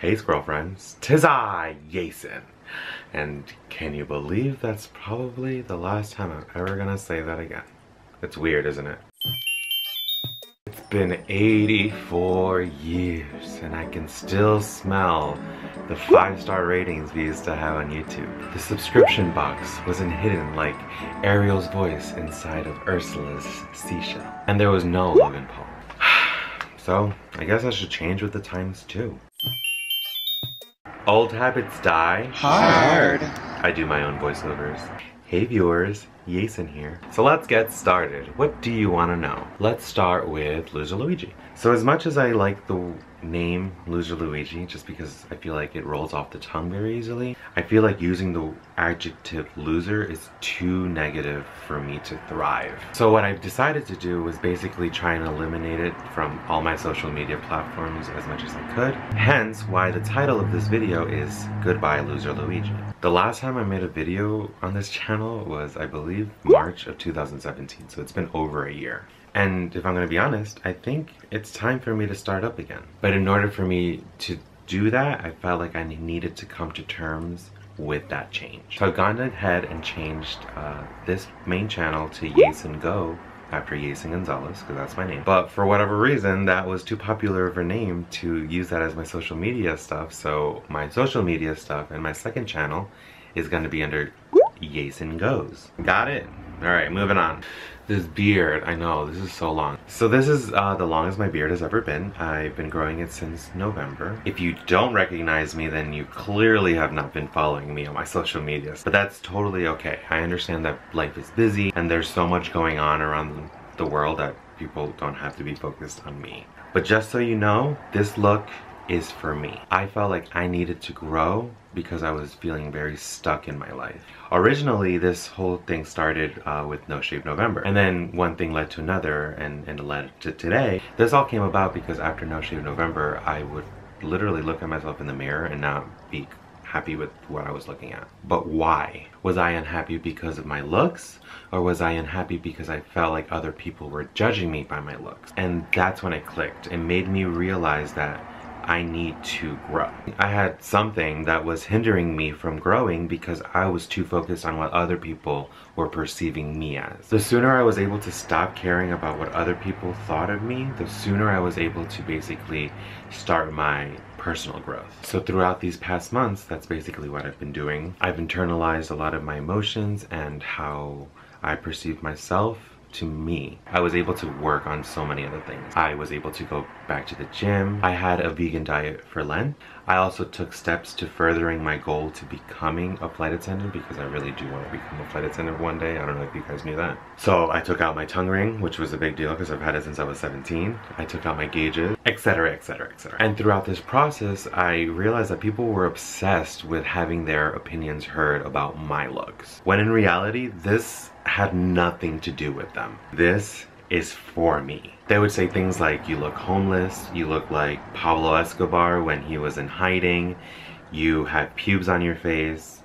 Hey girlfriends, 'tis I, Yeison. And can you believe that's probably the last time I'm ever gonna say that again? It's weird, isn't it? It's been 84 years and I can still smell the 5-star ratings we used to have on YouTube. The subscription box wasn't hidden like Ariel's voice inside of Ursula's seashell. And there was no Logan Paul. So, I guess I should change with the times too. Old habits die hard. I do my own voiceovers. Hey viewers, Yeison here. So let's get started. What do you want to know? Let's start with loserluigi. So as much as I like the name loserluigi, just because I feel like it rolls off the tongue very easily, I feel like using the adjective loser is too negative for me to thrive. So what I've decided to do was basically try and eliminate it from all my social media platforms as much as I could. Hence why the title of this video is Goodbye Loserluigi. The last time I made a video on this channel was, I believe, March of 2017, so it's been over a year. And if I'm gonna be honest, I think it's time for me to start up again. But in order for me to do that, I felt like I needed to come to terms with that change. So I've gone ahead and changed this main channel to YeisonGoes after Yeison Gonzalez, because that's my name. But for whatever reason, that was too popular of a name to use that as my social media stuff. So my social media stuff and my second channel is gonna be under YeisonGoes. Got it? All right, moving on. This beard, I know, this is so long. So this is the longest my beard has ever been. I've been growing it since November. If you don't recognize me, then you clearly have not been following me on my social media. But that's totally okay. I understand that life is busy and there's so much going on around the world that people don't have to be focused on me. But just so you know, this look is for me. I felt like I needed to grow because I was feeling very stuck in my life. Originally, this whole thing started with No Shave November. And then one thing led to another and it led to today. This all came about because after No Shave November, I would literally look at myself in the mirror and not be happy with what I was looking at. But why? Was I unhappy because of my looks? Or was I unhappy because I felt like other people were judging me by my looks? And that's when it clicked. It made me realize that I need to grow. I had something that was hindering me from growing because I was too focused on what other people were perceiving me as. The sooner I was able to stop caring about what other people thought of me, the sooner I was able to basically start my personal growth. So throughout these past months, that's basically what I've been doing. I've internalized a lot of my emotions and how I perceive myself to me. I was able to work on so many other things. I was able to go back to the gym. I had a vegan diet for Lent. I also took steps to furthering my goal to becoming a flight attendant because I really do want to become a flight attendant one day. I don't know if you guys knew that. So I took out my tongue ring, which was a big deal because I've had it since I was 17. I took out my gauges, etc, etc, etc. And throughout this process, I realized that people were obsessed with having their opinions heard about my looks. When in reality, this had nothing to do with them. This is for me. They would say things like, you look homeless, you look like Pablo Escobar when he was in hiding, you have pubes on your face.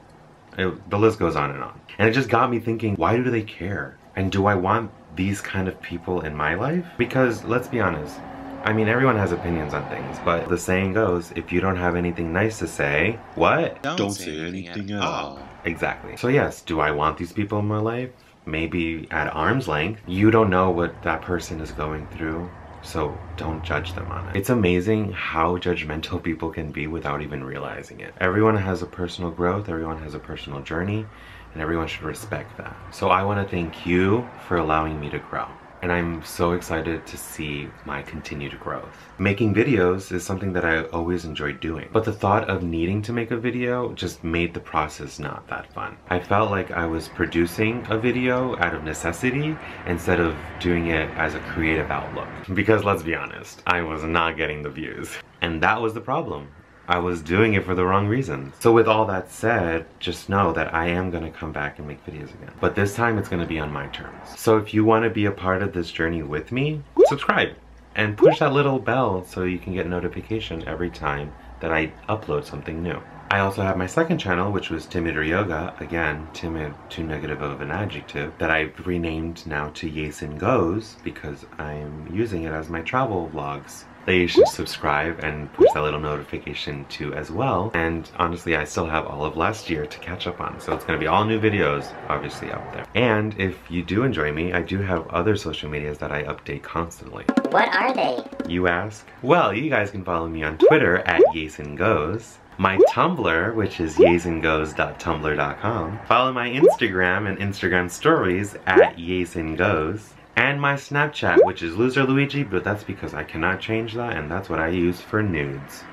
The list goes on. And it just got me thinking, why do they care? And do I want these kind of people in my life? Because let's be honest, I mean, everyone has opinions on things, but the saying goes, if you don't have anything nice to say, what? Don't say anything at all. Exactly. So yes, do I want these people in my life? Maybe at arm's length. You don't know what that person is going through, so don't judge them on it. It's amazing how judgmental people can be without even realizing it. Everyone has a personal growth, everyone has a personal journey, and everyone should respect that. So I want to thank you for allowing me to grow. And I'm so excited to see my continued growth. Making videos is something that I always enjoyed doing, but the thought of needing to make a video just made the process not that fun. I felt like I was producing a video out of necessity instead of doing it as a creative outlook. Because let's be honest, I was not getting the views. And that was the problem. I was doing it for the wrong reasons. So with all that said, just know that I am gonna come back and make videos again. But this time it's gonna be on my terms. So if you wanna be a part of this journey with me, subscribe and push that little bell so you can get notification every time that I upload something new. I also have my second channel, which was Timid or Yoga. Again, timid, too negative of an adjective, that I've renamed now to YeisonGoes because I'm using it as my travel vlogs that you should subscribe and push that little notification too as well. And honestly, I still have all of last year to catch up on, so it's gonna be all new videos obviously out there. And if you do enjoy me, I do have other social medias that I update constantly. What are they? You ask? Well, you guys can follow me on Twitter at YeisonGoes. My Tumblr, which is YeisonGoes.tumblr.com. Follow my Instagram and Instagram stories at YeisonGoes. And my Snapchat, which is loserluigi, but that's because I cannot change that, and that's what I use for nudes.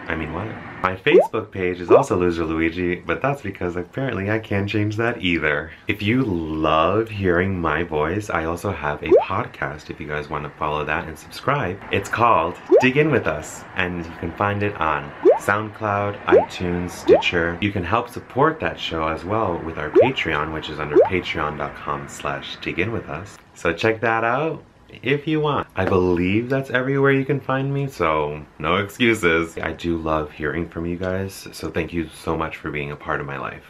I mean, what? My Facebook page is also loserluigi, but that's because apparently I can't change that either. If you love hearing my voice, I also have a podcast if you guys want to follow that and subscribe. It's called Dig In With Us, and you can find it on Soundcloud, iTunes, Stitcher. You can help support that show as well with our Patreon, which is under patreon.com/diginwithus. So check that out if you want. I believe that's everywhere you can find me, so no excuses. I do love hearing from you guys, so thank you so much for being a part of my life.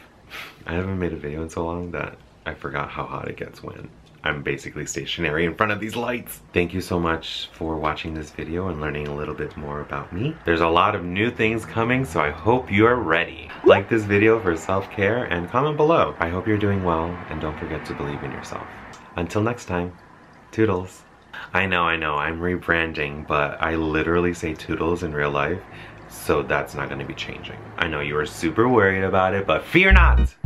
I haven't made a video in so long that I forgot how hot it gets when I'm basically stationary in front of these lights. Thank you so much for watching this video and learning a little bit more about me. There's a lot of new things coming, so I hope you're ready. Like this video for self-care and comment below. I hope you're doing well, and don't forget to believe in yourself. Until next time, toodles. I know, I'm rebranding, but I literally say toodles in real life, so that's not gonna be changing. I know you were super worried about it, but fear not!